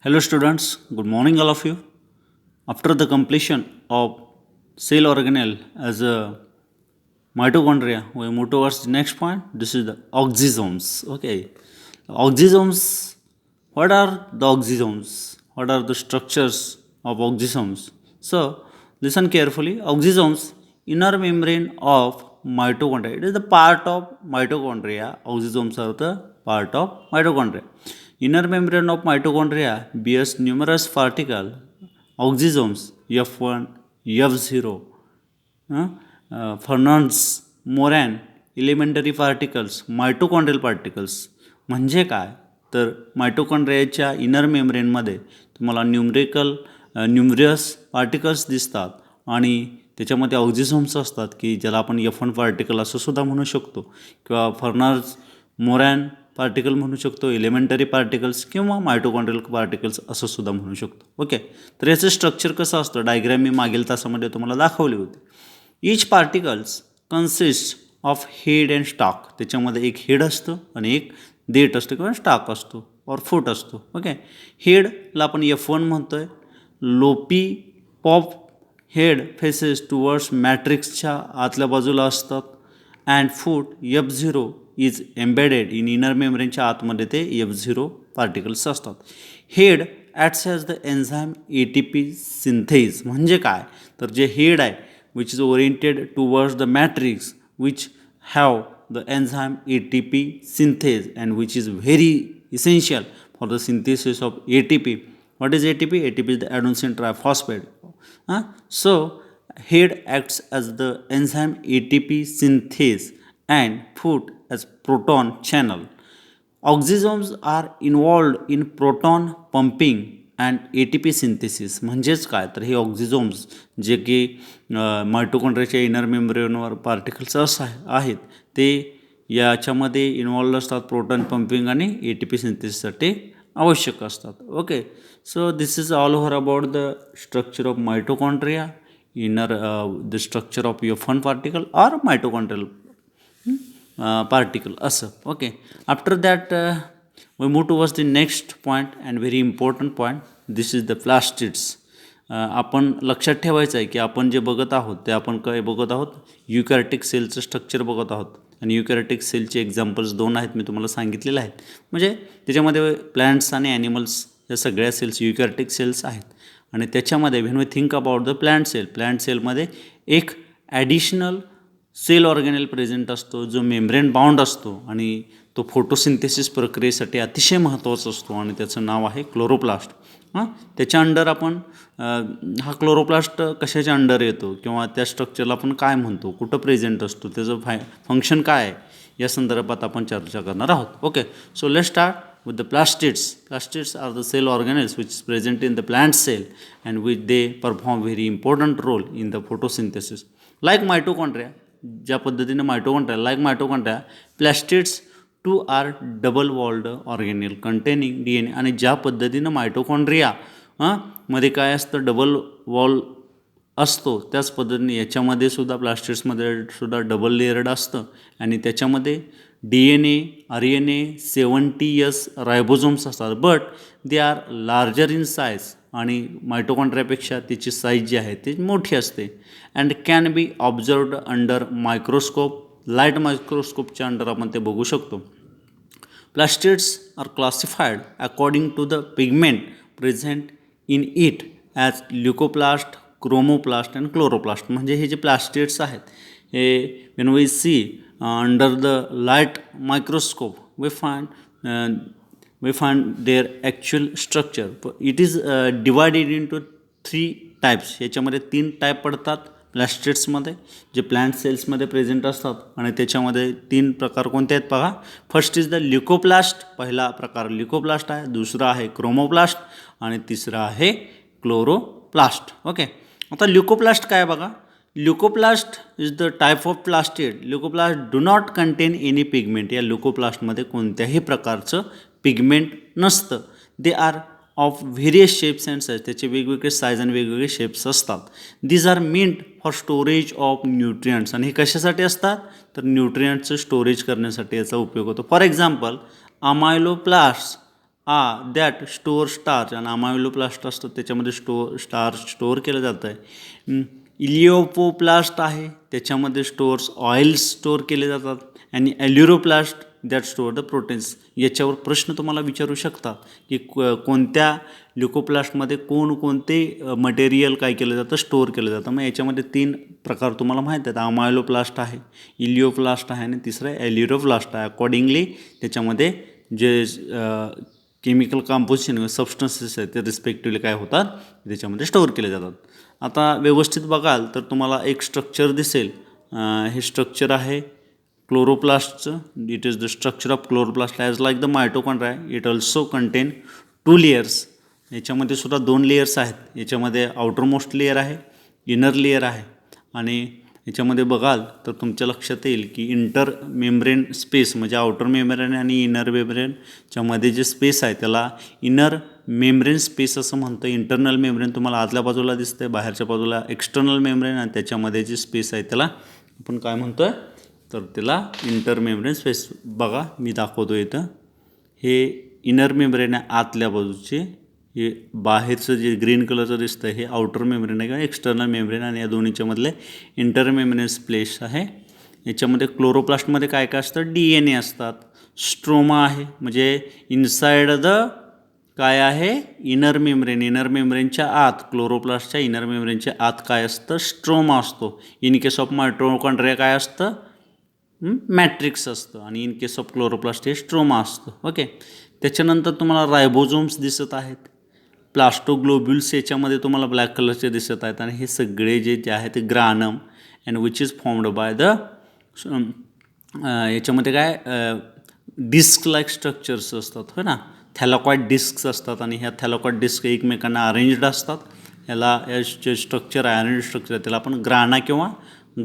Hello students, good morning all of you. After the completion of cell organelle as a mitochondria, we move towards the next point. This is the oxysomes. Okay, oxysomes. What are the oxysomes? What are the structures of oxysomes? So listen carefully. Oxysomes, inner membrane of mitochondria. It is the part of mitochondria. Oxysomes are the part of mitochondria. Inner membrane of mitochondria bears numerous particles, oxysomes F1, F0, Fernandez Moran elementary particles mitochondrial particles म्हणजे काय तर मायटोकॉन्ड्रियाच्या inner मेम्ब्रेनमध्ये तुम्हाला numerous particles दिसतात आणि त्याच्यामध्ये ऑक्झिसोम्स असतात की ज्याला आपण F1 पार्टिकल असं सुद्धा म्हणू शकतो किंवा फर्नन्स मोरॅन पार्टिकल म्हणू शकतो, एलिमेंटरी पार्टिकल्स किंवा मायटोकॉन्ड्रियल पार्टिकल्स असं सुद्धा म्हणू शकतो. ओके, तर याचं स्ट्रक्चर कसं असतं डायग्रॅम मी मागील तासामध्ये तुम्हाला दाखवली होती. Each particles consist of head and stock. त्याच्यामध्ये एक हेड असतं आणि एक देठ असतं किंवा स्टॉक असतो और फूट असतो. ओके, हेडला आपण F1 म्हणतोय. Lollipop head faces towards मॅट्रिक्सच्या आतल्या बाजूला असतात and foot F0 is embedded in inner मेम्ब्रेनच्या आतमध्ये ते F0 पार्टिकल्स असतात. Head acts as the enzyme ATP synthase. म्हणजे काय तर जे हेड आहे which is oriented towards the matrix which have the enzyme ATP synthase and which is very essential for the synthesis of ATP. What is ATP? ATP is the adenosine triphosphate. So head acts as the enzyme ATP synthase and foot as proton channel. Oxysomes are involved in proton pumping and ATP synthesis. म्हणजेच काय तर हे ऑक्झिसोम्स जे की मायटोकॉन्ड्रियाच्या inner मेम्ब्रेनवर particles आहेत ते याच्यामध्ये involve असतात. प्रोटॉन पंपिंग आणि ATP सिंथेसिससाठी आवश्यक असतात. Okay, so this is all over about the structure of mitochondria, inner the structure of F1 particle or mitochondrial particle असं. Okay, after that we move towards the next point and very important point. This is the plastids. आपण लक्षात ठेवायचं आहे की आपण जे बघत आहोत ते आपण काय बघत आहोत युकॅरियोटिक सेलचं स्ट्रक्चर बघत आहोत आणि युकॅरियोटिक सेलचे एक्झाम्पल्स 2 आहेत मी तुम्हाला सांगितलेले आहेत. म्हणजे त्याच्यामध्ये प्लॅन्ट्स आणि ॲनिमल्स या सगळ्या सेल्स युकॅरियोटिक सेल्स आहेत आणि त्याच्यामध्ये when we think about the plant सेलमध्ये एक ॲडिशनल सेल ऑर्गॅनेल प्रेझेंट असतो जो मेम्ब्रेन बाउंड असतो आणि तो फोटोसिंथेसिस प्रक्रियेसाठी अतिशय महत्त्वाचा असतो आणि त्याचं नाव आहे क्लोरोप्लास्ट. त्याच्या अंडर आपण हा क्लोरोप्लास्ट कशाच्या अंडर येतो किंवा त्या स्ट्रक्चरला आपण काय म्हणतो, कुठं प्रेझेंट असतो, त्याचं फंक्शन काय आहे या संदर्भात आपण चर्चा करणार आहोत. Okay, so let's start with the plastids. Plastids are the cell organelles which is present in the plant cell and which they perform very important role in the photosynthesis. Like mitochondria, ज्या पद्धतीने mitochondria plastids 2 are double walled organelle containing DNA. आणि ज्या पद्धतीनं mitochondria मध्ये काय असतं double wall असतो त्याच पद्धतीने याच्यामध्ये सुद्धा प्लास्टिड्समध्ये सुद्धा डबल लेयर्ड असतं आणि त्याच्यामध्ये DNA, RNA, 70S रायबोझोम्स असतात. But they are larger in size आणि मायटोकॉन्ड्रियापेक्षा त्याची साईज जी आहे ती मोठी असते and can be observed under microscope. Light मायक्रोस्कोपच्या अंडर आपण ते बघू शकतो. Plastids are classified according to the pigment present in it as leucoplast, chromoplast and chloroplast. म्हणजे हे जे प्लास्टिड्स आहेत हे when we see under the light microscope we find their actual structure. It is divided into 3 types. याच्यामध्ये 3 type पडतात प्लॅस्टिड्समध्ये जे plant सेल्समध्ये present असतात आणि त्याच्यामध्ये 3 प्रकार कोणते आहेत बघा. First is the leucoplast. पहिला प्रकार ल्युकोप्लास्ट आहे, दुसरा आहे क्रोमोप्लास्ट आणि तिसरा आहे क्लोरोप्लास्ट. ओके, आता ल्युकोप्लास्ट काय बघा. Leucoplast is the type of plastid. Leucoplast do not contain any pigment. या ल्युकोप्लास्टमध्ये कोणत्याही प्रकारचं पिगमेंट नसतं. They are of various shapes and size. त्याचे वेगवेगळे साईज आणि वेगवेगळे शेप्स असतात. These are meant for storage of nutrients. आणि हे कशासाठी असतात तर न्यूट्रियंट्सचं स्टोरेज करण्यासाठी याचा उपयोग होतो. For example amyloplast that store starch, आणि अमायलोप्लास्ट असतं त्याच्यामध्ये स्टार्च स्टोअर केलं जातं आहे. इलिओपोप्लास्ट आहे त्याच्यामध्ये ऑइल्स स्टोअर केले जातात. आणि ॲल्युरोप्लास्ट दॅट स्टोअर द प्रोटीन्स. याच्यावर प्रश्न तुम्हाला विचारू शकता की कोणत्या ल्युकोप्लास्टमध्ये कोणते मटेरियल काय केलं जातं, स्टोअर केलं जातं. मग याच्यामध्ये 3 प्रकार तुम्हाला माहीत आहेत. अमायलोप्लास्ट आहे, इलिओप्लास्ट आहे आणि तिसरं ॲल्युरोप्लास्ट आहे. अकॉर्डिंगली त्याच्यामध्ये जे केमिकल कंपोजिशन सबस्टन्सेस आहेत ते रिस्पेक्टिव्हली काय होतात त्याच्यामध्ये स्टोअर केले जातात. आता व्यवस्थित बघाल तर तुम्हाला एक स्ट्रक्चर दिसेल. हे स्ट्रक्चर आहे क्लोरोप्लास्टचं. It is the structure of chloroplast as like the mitochondria. It also contain 2 layers. याच्यामध्ये सुद्धा 2 लेयर्स आहेत. याच्यामध्ये आउटरमोस्ट लेयर आहे, इनर लेयर आहे. आणि याच्यामध्ये बघाल तर तुमच्या लक्षात येईल की इंटर मेम्ब्रेन स्पेस म्हणजे आउटर मेम्ब्रेन आणि इनर मेम्ब्रेनच्या मध्ये जे स्पेस आहे त्याला इनर मेम्ब्रेन स्पेस असं म्हणतं. इंटरनल मेम्ब्रेन तुम्हाला आतल्या बाजूला दिसतं, बाहेरच्या बाजूला एक्सटर्नल मेम्ब्रेन, आणि त्याच्यामध्ये जी स्पेस आहे त्याला आपण काय म्हणतो आहे तर त्याला इंटर मेम्ब्रेन स्पेस. बघा मी दाखवतो इथं. हे इनर मेम्ब्रेन आहे आतल्या बाजूचे. हे बाहेरचं जे ग्रीन कलरचं दिसतं हे आउटर मेम्ब्रेन आहे किंवा एक्सटर्नल मेम्ब्रेन, आणि या दोन्हीच्या मधले इंटर मेम्ब्रेन स्पेस आहे. याच्यामध्ये क्लोरोप्लास्टमध्ये काय काय असतं, DNA असतात. स्ट्रोमा आहे म्हणजे इनसाइड द काय आहे इनर मेम्ब्रेन. इनर मेम्ब्रेनच्या आत, क्लोरोप्लास्टच्या इनर मेम्ब्रेनच्या आत काय असतं, स्ट्रोमा असतो. इन केस ऑफ मायटोकॉन्ड्रिया काय असतं, मॅट्रिक्स असतं. आणि इन केस ऑफ क्लोरोप्लास्ट हे स्ट्रोमा असतं. ओके. त्याच्यानंतर तुम्हाला रायबोझोम्स दिसत आहेत. प्लास्टोग्लोब्युल्स याच्यामध्ये तुम्हाला ब्लॅक कलरचे दिसत आहेत. आणि हे सगळे जे आहेत ते granum and which is formed by the याच्यामध्ये काय डिस्क लाईक स्ट्रक्चर्स असतात हो ना. थॅलॉकॉइड डिस्क्स असतात आणि ह्या थॅलॉकॉइड डिस्क एकमेकांना अरेंज्ड असतात. ह्याला जे स्ट्रक्चर आहे अरेंज स्ट्रक्चर त्याला आपण ग्राना किंवा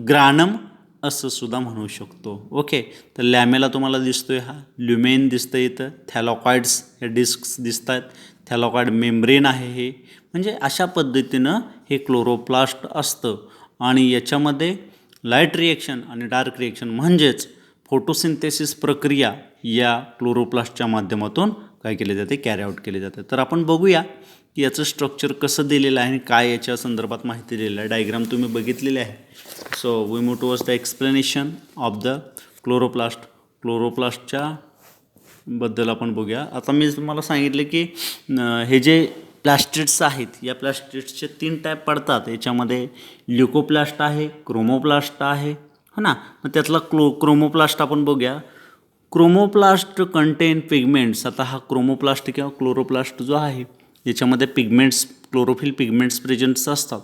ग्रानम असं सुद्धा म्हणू शकतो. ओके. तर लॅमेला तुम्हाला दिसतोय, हा ल्युमेन दिसतं इथं. थॅलॉकॉइड्स हे डिस्क्स दिसत आहेत. थॅलॉकॉइड मेम्ब्रेन आहे हे. म्हणजे अशा पद्धतीनं हे क्लोरोप्लास्ट असतं. आणि याच्यामध्ये लाईट रिएक्शन आणि डार्क रिएक्शन म्हणजेच फोटोसिंथेसिस प्रक्रिया या क्लोरोप्लास्टच्या माध्यमातून काय केले जाते, कॅरी आउट केले जाते. तर आपण बघूया की याचं स्ट्रक्चर कसं दिलेलं आहे आणि काय याच्या संदर्भात माहिती दिलेलं आहे. डायग्राम तुम्ही बघितलेले आहे. So we move towards the explanation of the chloroplast. क्लोरोप्लास्टच्या बद्दल आपण बघूया. आता मी तुम्हाला सांगितले की हे जे प्लास्टिड्स आहेत या प्लास्टिड्सचे 3 टाईप पडतात. याच्यामध्ये ल्युकोप्लास्ट आहे, क्रोमोप्लास्ट आहे हो ना. मग त्यातला क्रोमोप्लास्ट आपण बघूया. Chromoplast contain pigments. आता हा क्रोमोप्लास्ट किंवा क्लोरोप्लास्ट जो आहे याच्यामध्ये पिगमेंट्स, क्लोरोफिल पिगमेंट्स प्रेझेंट्स असतात.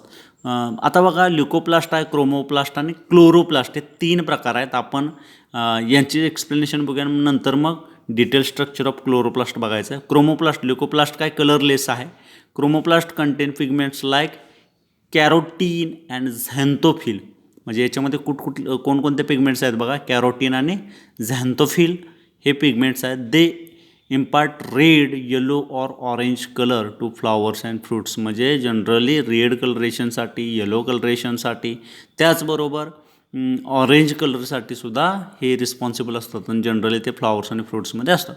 आता बघा ल्युकोप्लास्ट आहे, क्रोमोप्लास्ट आणि क्लोरोप्लास्ट हे 3 प्रकार आहेत. आपण यांची एक्सप्लेनेशन बघूया. नंतर मग डिटेल स्ट्रक्चर ऑफ क्लोरोप्लास्ट बघायचं आहे. क्रोमोप्लास्ट, ल्युकोप्लास्ट काय कलरलेस आहे. Chromoplast contain pigments like carotene and xanthophyll. म्हणजे याच्यामध्ये कोणकोणते पिगमेंट्स आहेत बघा, कॅरोटीन आणि झॅन्थोफिल हे पिगमेंट्स आहेत. दे इम्पार्ट रेड, येलो और orange colour to flowers and fruits. म्हणजे जनरली रेड कलरेशनसाठी, येलो कलरेशनसाठी, त्याचबरोबर ऑरेंज कलरसाठी सुद्धा हे रिस्पॉन्सिबल असतात. आणि जनरली ते फ्लॉवर्स आणि फ्रूट्समध्ये असतात.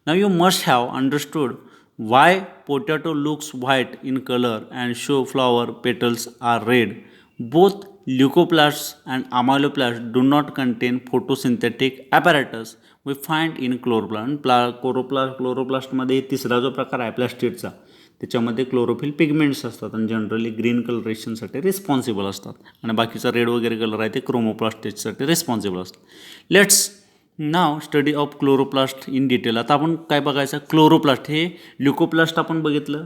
Now you must have understood why potato looks white in colour and show flower petals are red. Both leucoplast and amyloplast do not contain photosynthetic apparatus we find in chloroplast. क्लोरोप्लास्टमध्ये तिसरा जो प्रकार आहे प्लास्टिडचा त्याच्यामध्ये chlorophyll pigments असतात आणि generally green कलरेशनसाठी responsible असतात. आणि बाकीचा रेड वगैरे कलर आहे ते क्रोमोप्लास्टसाठी रिस्पॉन्सिबल असतात. Let's now study of chloroplast in detail. आता आपण काय बघायचं, क्लोरोप्लास्ट हे ल्युकोप्लास्ट आपण बघितलं,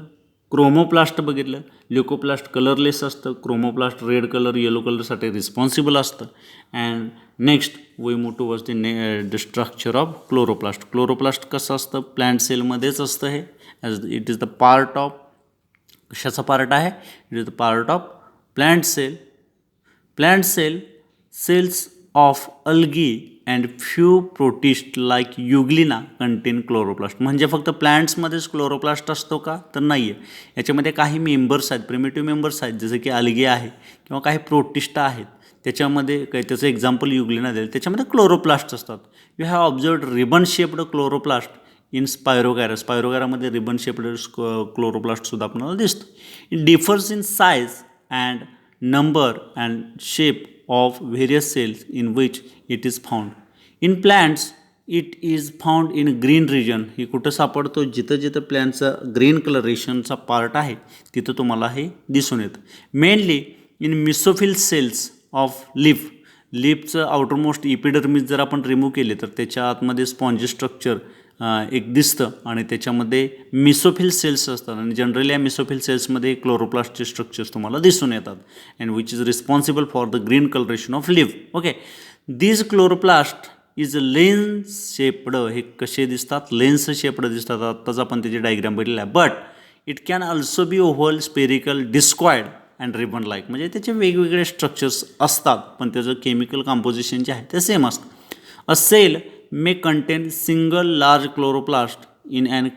क्रोमोप्लास्ट बघितलं. ल्युकोप्लास्ट कलरलेस असतं, क्रोमोप्लास्ट रेड कलर, येलो कलरसाठी रिस्पॉन्सिबल असतं. And next we move towards the structure of chloroplast. Chloroplast कसं असतं, प्लांट सेलमध्येच असतं हे. As it is the part of, कशाचा पार्ट आहे, it is the part of plant cell. Plant cells of algae and few protist like euglena contain chloroplast. म्हणजे फक्त प्लांट्समध्येच chloroplast असतो का, तर नाही आहे. याच्यामध्ये काही मेंबर्स आहेत, प्रिमिटिव्ह मेंबर्स आहेत, जसं की अल्गे आहे किंवा काही प्रोटिस्ट आहेत. त्याच्यामध्ये काही त्याचं एक्झाम्पल युग्लिना देईल, त्याच्यामध्ये क्लोरोप्लास्ट असतात. You have observed ribbon shaped chloroplast in स्पायरोगॅरामध्ये रिबन शेप्ड क्लोरोप्लास्टसुद्धा आपल्याला दिसतो. It differs in size and number and shape of various cells in which it is found. In plants it is found in green region. ही कुठं सापडतो? जिथं जिथं प्लॅन्टचा green कलरेशनचा part आहे तिथं तुम्हाला हे दिसून येतं. Mainly in mesophyll cells of लीफचं आउटरमोस्ट इपिडर्मिस जर आपण रिमूव्ह केले तर त्याच्या आतमध्ये स्पॉन्जी स्ट्रक्चर एक दिसतं आणि त्याच्यामध्ये मिसोफिल सेल्स असतात आणि जनरली या मिसोफिल सेल्समध्ये क्लोरोप्लास्टचे स्ट्रक्चर्स तुम्हाला दिसून येतात and which is responsible for the green colouration of leaf. Okay, these chloroplast is lens shaped. हे कसे दिसतात? लेन्स शेप्ड दिसतात. आत्ताच आपण त्याची डायग्राम बघितला आहे. But it can also be oval, spherical, discoid and ribbon like. म्हणजे त्याचे वेगवेगळे स्ट्रक्चर्स असतात पण त्याचं केमिकल कंपोजिशन जे आहे ते सेम असतं. A cell may contain single large chloroplast in an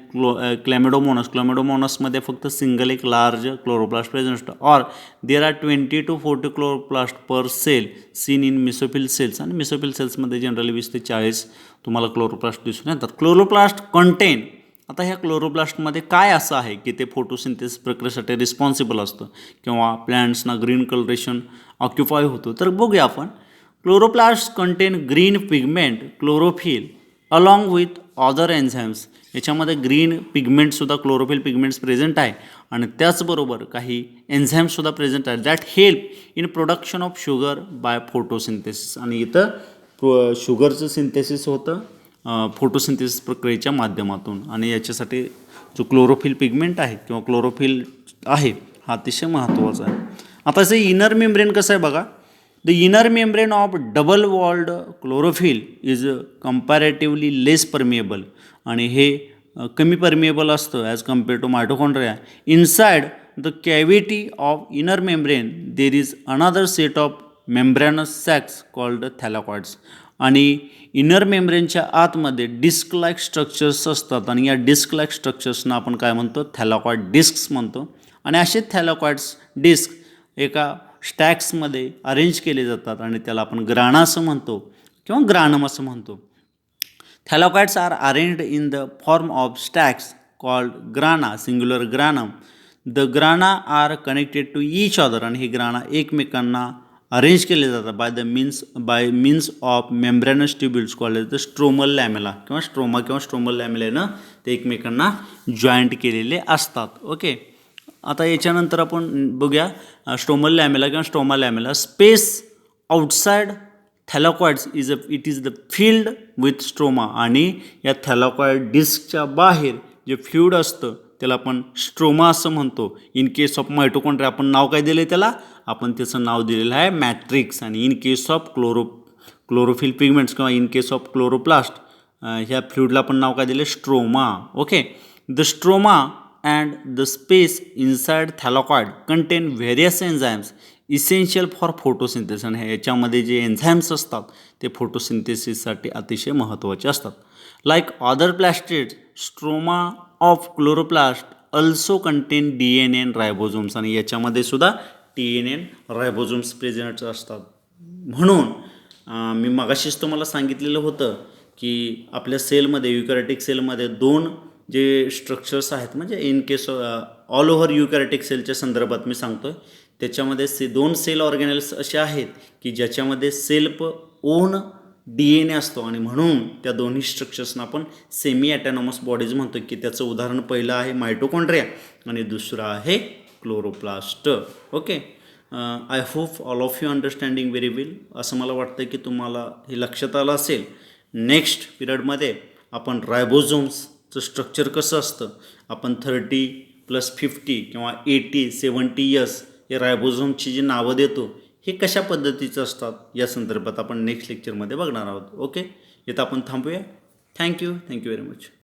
Chlamydomonas. Chlamydomonasमध्ये फक्त सिंगल एक लार्ज क्लोरोप्लास्ट प्रेझेंट असतं. Or there are 20 to 40 chloroplast per cell seen in mesophyll cells. आणि मिसोफिल सेल्समध्ये जनरली 20 ते 40 तुम्हाला क्लोरोप्लास्ट दिसून येतात. Chloroplast content. आता ह्या क्लोरोप्लास्टमध्ये काय असं आहे की ते फोटोसिंथेसिस प्रक्रियेसाठी रिस्पॉन्सिबल असतं किंवा प्लॅन्ट्सना ग्रीन कलरेशन ऑक्युपाय होतो? तर बघूया आपण. Chloroplast content green pigment chlorophyll along with other enzymes. याच्यामध्ये ग्रीन पिगमेंटसुद्धा क्लोरोफिल पिगमेंट्स प्रेझेंट आहे आणि त्याचबरोबर काही एन्झाईम्ससुद्धा प्रेझेंट आहे that help in production of sugar by photosynthesis. आणि इथं शुगरचं सिंथेसिस होतं फोटोसिंथेसिस प्रक्रियेच्या माध्यमातून आणि याच्यासाठी जो क्लोरोफिल पिगमेंट आहे किंवा क्लोरोफिल आहे हा अतिशय महत्त्वाचा आहे. आता असं इनर मेम्ब्रेन कसं आहे बघा. The inner membrane of double walled chlorophyll is comparatively less permeable. आणि हे कमी परमिएबल असतं as compare to mitochondria. Inside the cavity of inner membrane there is another set of membranous sacs called thylakoids. आणि inner मेम्ब्रेनच्या आतमध्ये disk like structures असतात आणि या डिस्क लाईक स्ट्रक्चर्सना आपण काय म्हणतो? थॅलाकॉइड डिस्क्स म्हणतो. आणि असे थॅलाकॉइड्स डिस्क एका स्टॅक्समध्ये अरेंज केले जातात आणि त्याला आपण ग्राना असं म्हणतो किंवा ग्रानम असं म्हणतो. Thylakoids are arranged in the form of stacks called grana, singular granum. The grana are connected to each other. आणि हे ग्राना एकमेकांना अरेंज केले जातात by means of membranous tubules called the stromal lamella किंवा stromal लॅमेलानं ते एकमेकांना joint केलेले असतात. ओके, आता याच्यानंतर आपण बघूया स्ट्रोमल लॅमेला किंवा stroma lamella. Space outside thylakoids it is the field with stroma. आणि या थॅलाकॉइड डिस्कच्या बाहेर जे फ्लुइड असतं त्याला आपण स्ट्रोमा असं म्हणतो. इन केस ऑफ मायटोकॉन्ड्रिया आपण नाव काय दिलं आहे त्याला? आपण त्याचं नाव दिलेलं आहे मॅट्रिक्स. आणि in case of chlorophyll pigments किंवा इन केस ऑफ क्लोरोप्लास्ट ह्या फ्लुइडला आपण नाव काय दिलं? Stroma. Okay, the stroma and the space inside thylakoid contain various enzymes essential for photosynthesis. आणि ह्याच्यामध्ये जे एन्झाईम्स असतात ते फोटोसिंथेसिससाठी अतिशय महत्त्वाचे असतात. Like other plastids stroma of chloroplast also content DNA and ribosomes. आणि याच्यामध्ये सुद्धा DNA and रायबोझोम्स प्रेझेंट असतात. म्हणून मी मगाशीच तुम्हाला सांगितलेलं होतं की आपल्या सेलमध्ये युकॅरियोटिक सेलमध्ये दोन जे स्ट्रक्चर्स आहेत म्हणजे इन केस ऑल ओव्हर युकॅरियोटिक सेलच्या संदर्भात मी सांगतो आहे. त्याच्यामध्ये दोन सेल ऑर्गॅनेल्स असे आहेत की ज्याच्यामध्ये सेल्फ ओन DNA असतो आणि म्हणून त्या दोन्ही स्ट्रक्चर्सना आपण सेमी ॲटॉनॉमस बॉडीज म्हणतो. की त्याचं उदाहरण पहिलं आहे मायटोकॉन्ड्रिया आणि दुसरं आहे chloroplast. Okay, I hope all of you understanding very well. असं मला वाटतं की तुम्हाला हे लक्षात आलं असेल. नेक्स्ट पिरियडमध्ये आपण रायबोझोम्सचं स्ट्रक्चर कसं असतं आपण 30+50 किंवा 80-70 इयर्स या रायबोझोमची जी नावं देतो हे कशा पद्धतीचं असतात या संदर्भात आपण नेक्स्ट लेक्चरमध्ये बघणार आहोत. ओके, इथं आपण थांबूया. Thank you very much.